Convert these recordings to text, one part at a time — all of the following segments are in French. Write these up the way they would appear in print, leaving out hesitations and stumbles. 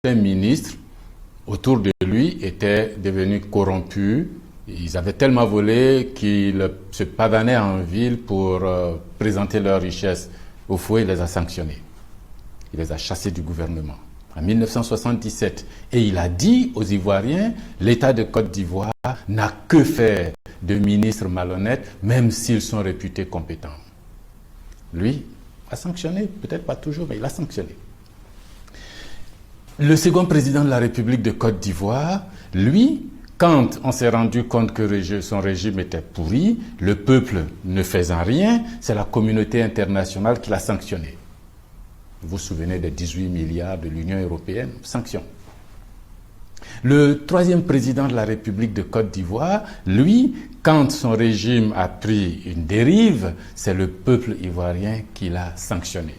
certains ministres autour de lui étaient devenus corrompus. Ils avaient tellement volé qu'ils se pavanaient en ville pour présenter leurs richesses. Au fond, il les a sanctionnés. Il les a chassés du gouvernement en 1977. Et il a dit aux Ivoiriens, l'État de Côte d'Ivoire n'a que faire de ministres malhonnêtes, même s'ils sont réputés compétents. Lui a sanctionné, peut-être pas toujours, mais il a sanctionné. Le second président de la République de Côte d'Ivoire, lui, quand on s'est rendu compte que son régime était pourri, le peuple ne faisant rien, c'est la communauté internationale qui l'a sanctionné. Vous vous souvenez des 18 milliards de l'Union européenne, sanctions. Le troisième président de la République de Côte d'Ivoire, lui, quand son régime a pris une dérive, c'est le peuple ivoirien qui l'a sanctionné.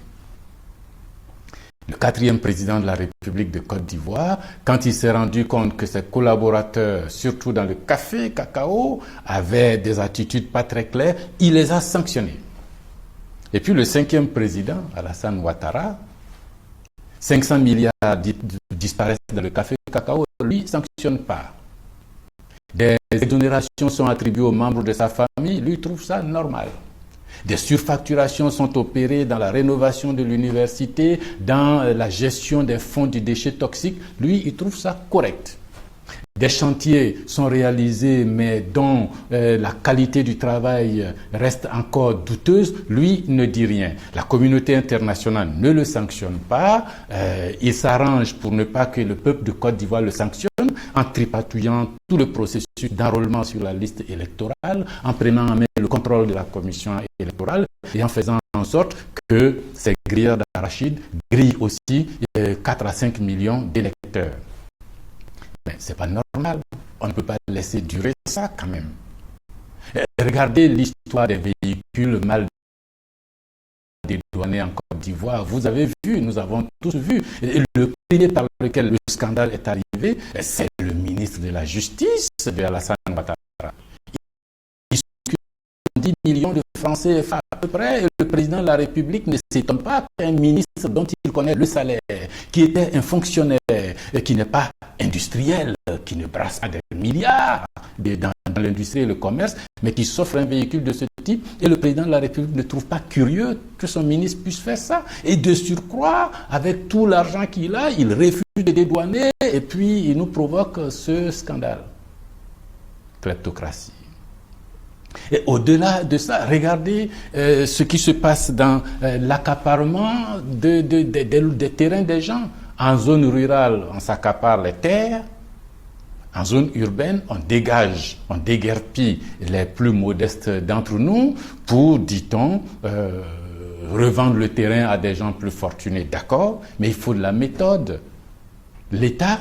Le quatrième président de la République de Côte d'Ivoire, quand il s'est rendu compte que ses collaborateurs, surtout dans le café, cacao, avaient des attitudes pas très claires, il les a sanctionnés. Et puis le cinquième président, Alassane Ouattara, 500 milliards disparaissent dans le café cacao, lui ne sanctionne pas. Des exonérations sont attribuées aux membres de sa famille, lui trouve ça normal. Des surfacturations sont opérées dans la rénovation de l'université, dans la gestion des fonds du déchet toxique, lui il trouve ça correct. Des chantiers sont réalisés, mais dont la qualité du travail reste encore douteuse, lui ne dit rien. La communauté internationale ne le sanctionne pas, il s'arrange pour ne pas que le peuple de Côte d'Ivoire le sanctionne, en tripatouillant tout le processus d'enrôlement sur la liste électorale, en prenant en main le contrôle de la commission électorale et en faisant en sorte que ces grilleurs d'arachide grillent aussi 4 à 5 millions d'électeurs. Mais ce n'est pas normal. On ne peut pas laisser durer ça quand même. Regardez l'histoire des véhicules mal dédouanés en Côte d'Ivoire. Vous avez vu, nous avons tous vu. Et le premier par lequel le scandale est arrivé, c'est le ministre de la Justice de Alassane Ouattara. Il circule 10 millions de francs CFA à peu près. Et le président de la République ne s'étonne pas qu'un ministre dont il connaît le salaire, qui était un fonctionnaire, qui n'est pas industriel, qui ne brasse pas des milliards dans l'industrie et le commerce, mais qui s'offre un véhicule de ce type, et le président de la République ne trouve pas curieux que son ministre puisse faire ça. Et de surcroît, avec tout l'argent qu'il a, il refuse de dédouaner, et puis il nous provoque ce scandale. Kleptocratie. Et au-delà de ça, regardez ce qui se passe dans l'accaparement des terrains des gens. En zone rurale, on s'accapare les terres. En zone urbaine, on dégage, on déguerpit les plus modestes d'entre nous pour, dit-on, revendre le terrain à des gens plus fortunés. D'accord, mais il faut de la méthode. L'État,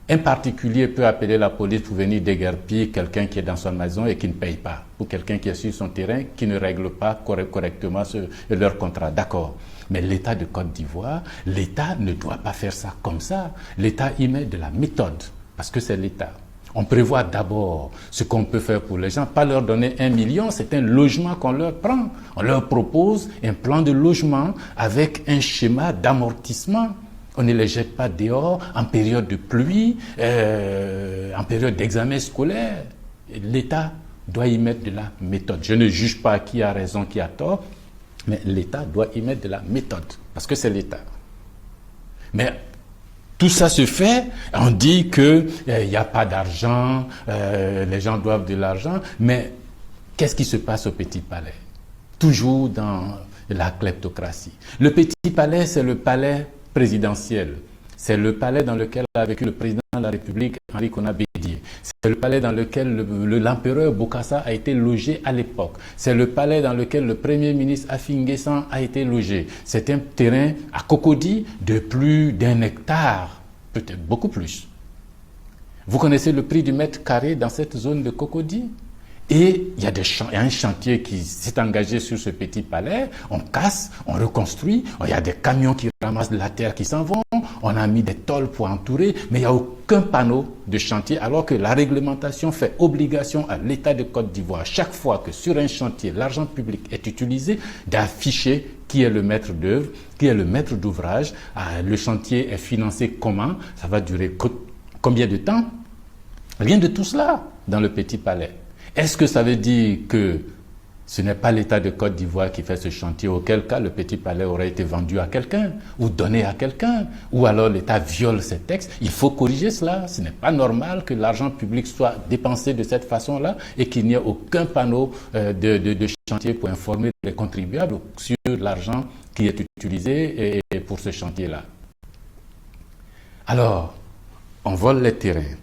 un particulier peut appeler la police pour venir déguerpir quelqu'un qui est dans son maison et qui ne paye pas. Ou quelqu'un qui est sur son terrain qui ne règle pas correctement leur contrat. D'accord. Mais l'État de Côte d'Ivoire, l'État ne doit pas faire ça comme ça. L'État y met de la méthode, parce que c'est l'État. On prévoit d'abord ce qu'on peut faire pour les gens, pas leur donner 1 million, c'est un logement qu'on leur prend. On leur propose un plan de logement avec un schéma d'amortissement. On ne les jette pas dehors en période de pluie, en période d'examen scolaire. L'État doit y mettre de la méthode. Je ne juge pas qui a raison, qui a tort, mais l'État doit y mettre de la méthode, parce que c'est l'État. Mais tout ça se fait, on dit qu'il n'y a pas d'argent, les gens doivent de l'argent, mais qu'est-ce qui se passe au Petit Palais? Toujours dans la kleptocratie. Le Petit Palais, c'est le palais présidentiel. C'est le palais dans lequel a vécu le président de la République, Henri Konan Bédié. C'est le palais dans lequel l'empereur Bokassa a été logé à l'époque. C'est le palais dans lequel le premier ministre Afi N'Guessan a été logé. C'est un terrain à Cocody de plus d'1 hectare, peut-être beaucoup plus. Vous connaissez le prix du mètre carré dans cette zone de Cocody? Et il y a un chantier qui s'est engagé sur ce petit palais, on casse, on reconstruit, il y a des camions qui ramassent de la terre qui s'en vont, on a mis des tôles pour entourer, mais il n'y a aucun panneau de chantier, alors que la réglementation fait obligation à l'État de Côte d'Ivoire, chaque fois que sur un chantier, l'argent public est utilisé, d'afficher qui est le maître d'œuvre, qui est le maître d'ouvrage, le chantier est financé comment, ça va durer combien de temps? Rien de tout cela dans le Petit Palais. Est-ce que ça veut dire que ce n'est pas l'État de Côte d'Ivoire qui fait ce chantier, auquel cas le Petit Palais aurait été vendu à quelqu'un ou donné à quelqu'un, ou alors l'État viole ses textes? Il faut corriger cela. Ce n'est pas normal que l'argent public soit dépensé de cette façon-là et qu'il n'y ait aucun panneau de chantier pour informer les contribuables sur l'argent qui est utilisé pour ce chantier-là. Alors, on vole les terrains,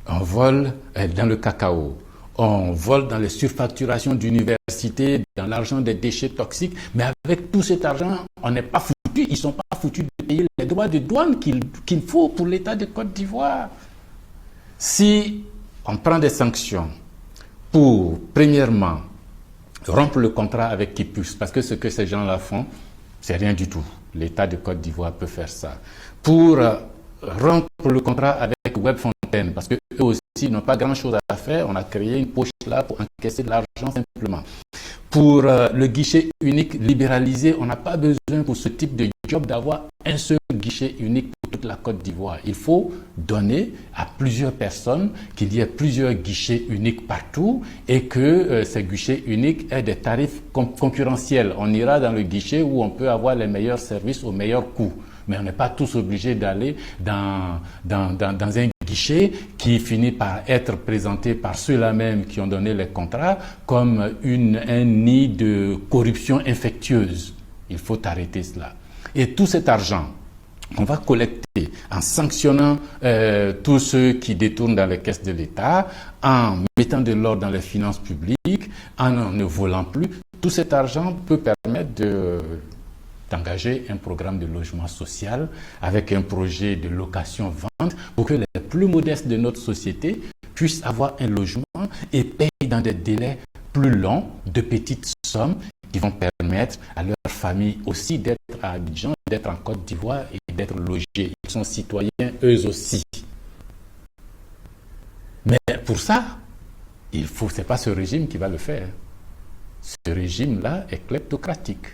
on vole dans le cacao, on vole dans les surfacturations d'universités, dans l'argent des déchets toxiques, mais avec tout cet argent, on n'est pas foutu, ils ne sont pas foutus de payer les droits de douane qu'il faut pour l'État de Côte d'Ivoire. Si on prend des sanctions pour, premièrement, rompre le contrat avec Kipus, parce que ce que ces gens-là font, c'est rien du tout. L'État de Côte d'Ivoire peut faire ça. Pour rompre le contrat avec Webfontaine, parce qu'eux aussi n'ont pas grand-chose à faire, on a créé une poche là pour encaisser de l'argent simplement. Pour le guichet unique libéralisé, on n'a pas besoin pour ce type de job d'avoir un seul guichet unique pour toute la Côte d'Ivoire. Il faut donner à plusieurs personnes, qu'il y ait plusieurs guichets uniques partout et que ces guichets uniques aient des tarifs concurrentiels. On ira dans le guichet où on peut avoir les meilleurs services au meilleur coût. Mais on n'est pas tous obligés d'aller dans un guichet qui finit par être présenté par ceux-là même qui ont donné les contrats comme un nid de corruption infectieuse. Il faut arrêter cela. Et tout cet argent qu'on va collecter en sanctionnant tous ceux qui détournent dans les caisses de l'État, en mettant de l'ordre dans les finances publiques, en ne volant plus, tout cet argent peut permettre d'engager un programme de logement social avec un projet de location-vente pour que les plus modestes de notre société puissent avoir un logement et payent dans des délais plus longs de petites sommes qui vont permettre à leur famille aussi d'être à Abidjan, d'être en Côte d'Ivoire et d'être logés. Ils sont citoyens eux aussi. Mais pour ça, ce n'est pas ce régime qui va le faire. Ce régime-là est kleptocratique.